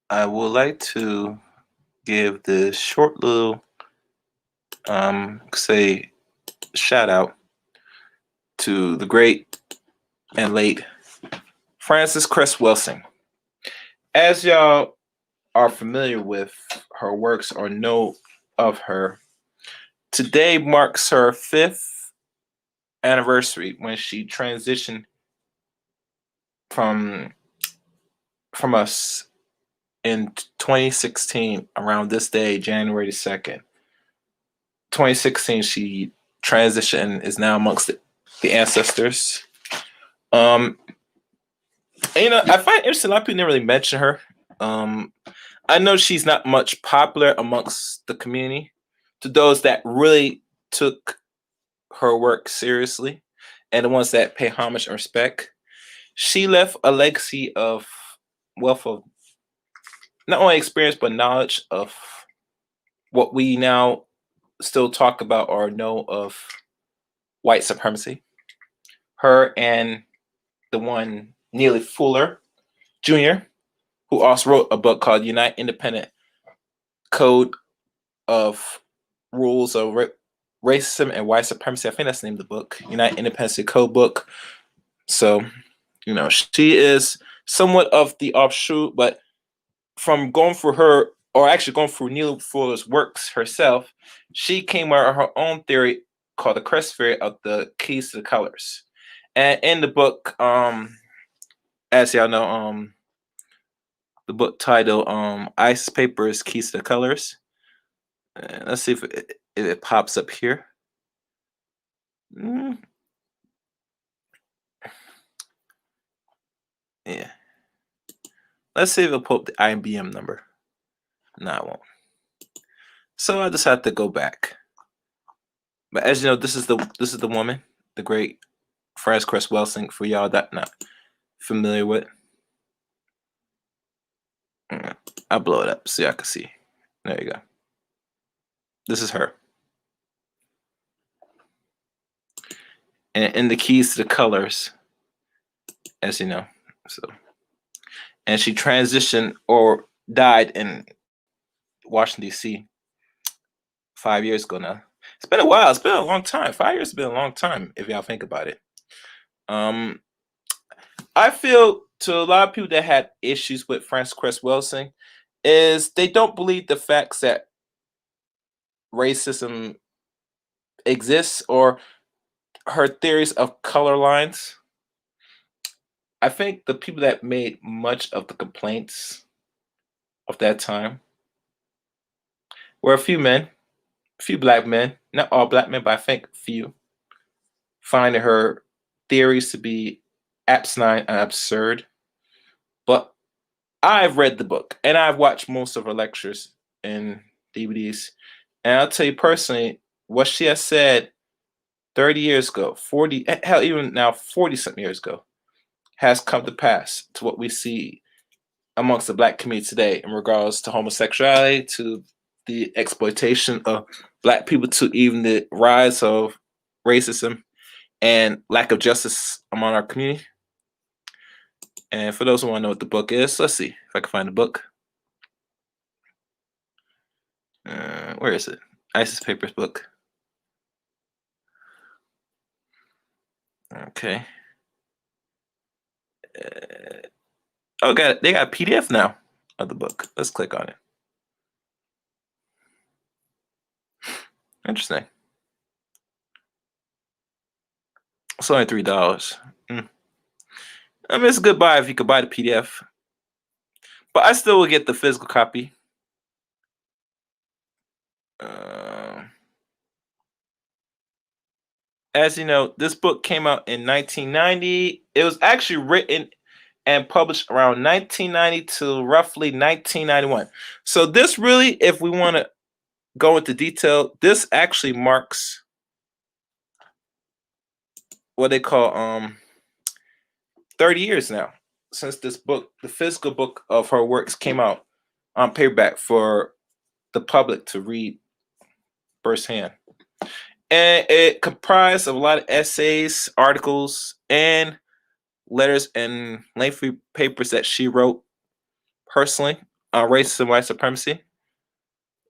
I would like to give this short little, say, shout out to the great and late Frances Cress Welsing. As y'all are familiar with her works or know of her, today marks her fifth anniversary when she transitioned from from us in 2016 around this day, January the 2nd. 2016, she transitioned and is now amongst the ancestors. Um, I find it interesting. A lot of people didn't really mention her. Um, I know she's not much popular amongst the community. To those that really took her work seriously, and the ones that pay homage and respect, she left a legacy of wealth of not only experience but knowledge of what we now still talk about or know of white supremacy. Her and the one Neely Fuller Jr., who also wrote a book called Unite Independent Code of Rules of Racism and White Supremacy. I think that's the name of the book, Unite Independent Code book. So, she is somewhat of the offshoot, but from going through her, or actually going through Neely Fuller's works herself, she came up with her own theory called the Crest theory of the keys to the colors. And in the book, as y'all know, the book title Ice Papers Keys to the Colors. Let's see if it pops up here. Yeah. Let's see if it'll pull up the IBM number. No, I won't. So I just have to go back. But as you know, this is the woman, the great Frances Cress Welsing, for y'all that not familiar with. I'll blow it up so y'all can see. There you go. This is her. And in the keys to the colors, as you know. So, and she transitioned or died in Washington, D.C. 5 years ago now. It's been a while. It's been a long time. 5 years has been a long time if y'all think about it. I feel to a lot of people that had issues with Frances Cress Welsing is they don't believe the facts that racism exists or her theories of color lines. I think the people that made much of the complaints of that time were a few men, a few black men, not all black men, but I think few, finding her theories to be asinine and absurd. But I've read the book and I've watched most of her lectures and DVDs. And I'll tell you personally, what she has said 30 years ago, 40, hell, even now 40 something years ago, has come to pass to what we see amongst the black community today in regards to homosexuality, to the exploitation of black people, to even the rise of racism and lack of justice among our community. And for those who want to know what the book is, let's see if I can find the book. Where is it? Isis Papers book. Okay. Oh, they got a PDF now of the book. Let's click on it. Interesting. It's only $3. I mean, it's a good buy if you could buy the PDF. But I still will get the physical copy. As you know, this book came out in 1990. It was actually written and published around 1990 to roughly 1991. So this really, if we want to go into detail, this actually marks what they call 30 years now since this book, the physical book of her works, came out on paperback for the public to read firsthand. And it comprised of a lot of essays, articles, and letters and lengthy papers that she wrote personally racism, white supremacy.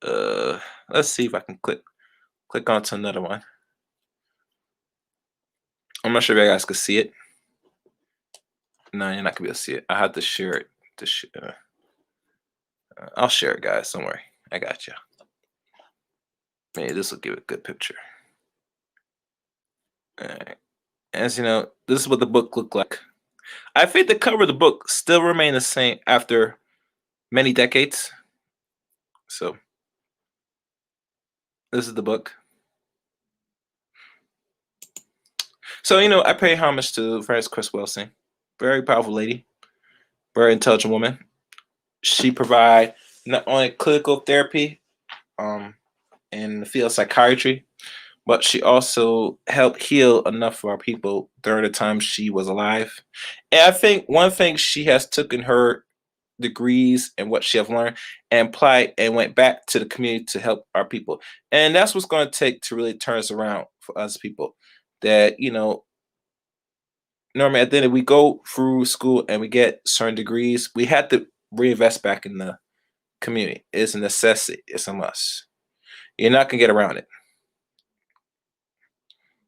Uh, let's see if I can click onto another one. I'm not sure if you guys can see it. No, you're not gonna be able to see it. I have to share it. I'll share it, guys. Don't worry. I got you. Maybe this will give it a good picture. Alright. As you know, this is what the book looked like. I think the cover of the book still remain the same after many decades. So this is the book. So I pay homage to Frances Cress Welsing, very powerful lady, very intelligent woman. She provide not only clinical therapy, um, in the field of psychiatry, but she also helped heal enough of our people during the time she was alive. And I think one thing she has taken her degrees and what she have learned and applied and went back to the community to help our people. And that's what's going to take to really turn us around for us people. That normally at the end we go through school and we get certain degrees, we have to reinvest back in the community. It's a necessity. It's a must. You're not gonna get around it,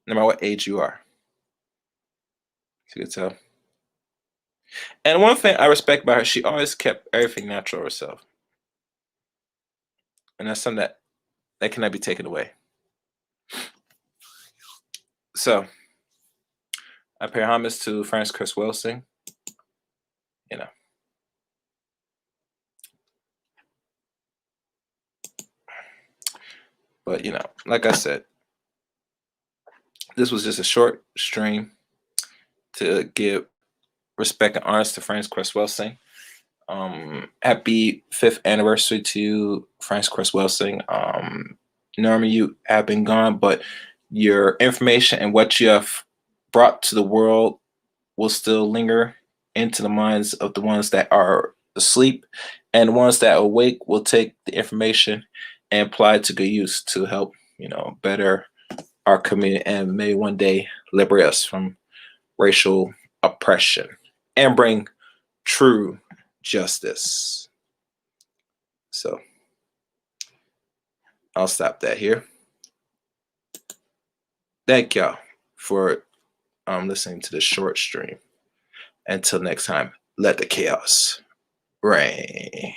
no matter what age you are. You can tell. And one thing I respect about her, she always kept everything natural herself, and that's something that cannot be taken away. So I pay homage to Frances Cress Welsing. You know, but like I said, this was just a short stream to give respect and honors to Frances Cress Welsing. Happy 5th anniversary to Frances Cress Welsing. Normally you have been gone, but your information and what you have brought to the world will still linger into the minds of the ones that are asleep, and the ones that are awake will take the information and apply it to good use to help better our community and maybe one day liberate us from racial oppression and bring true justice. So I'll stop that here. Thank y'all for listening to this short stream. Until next time, let the chaos reign.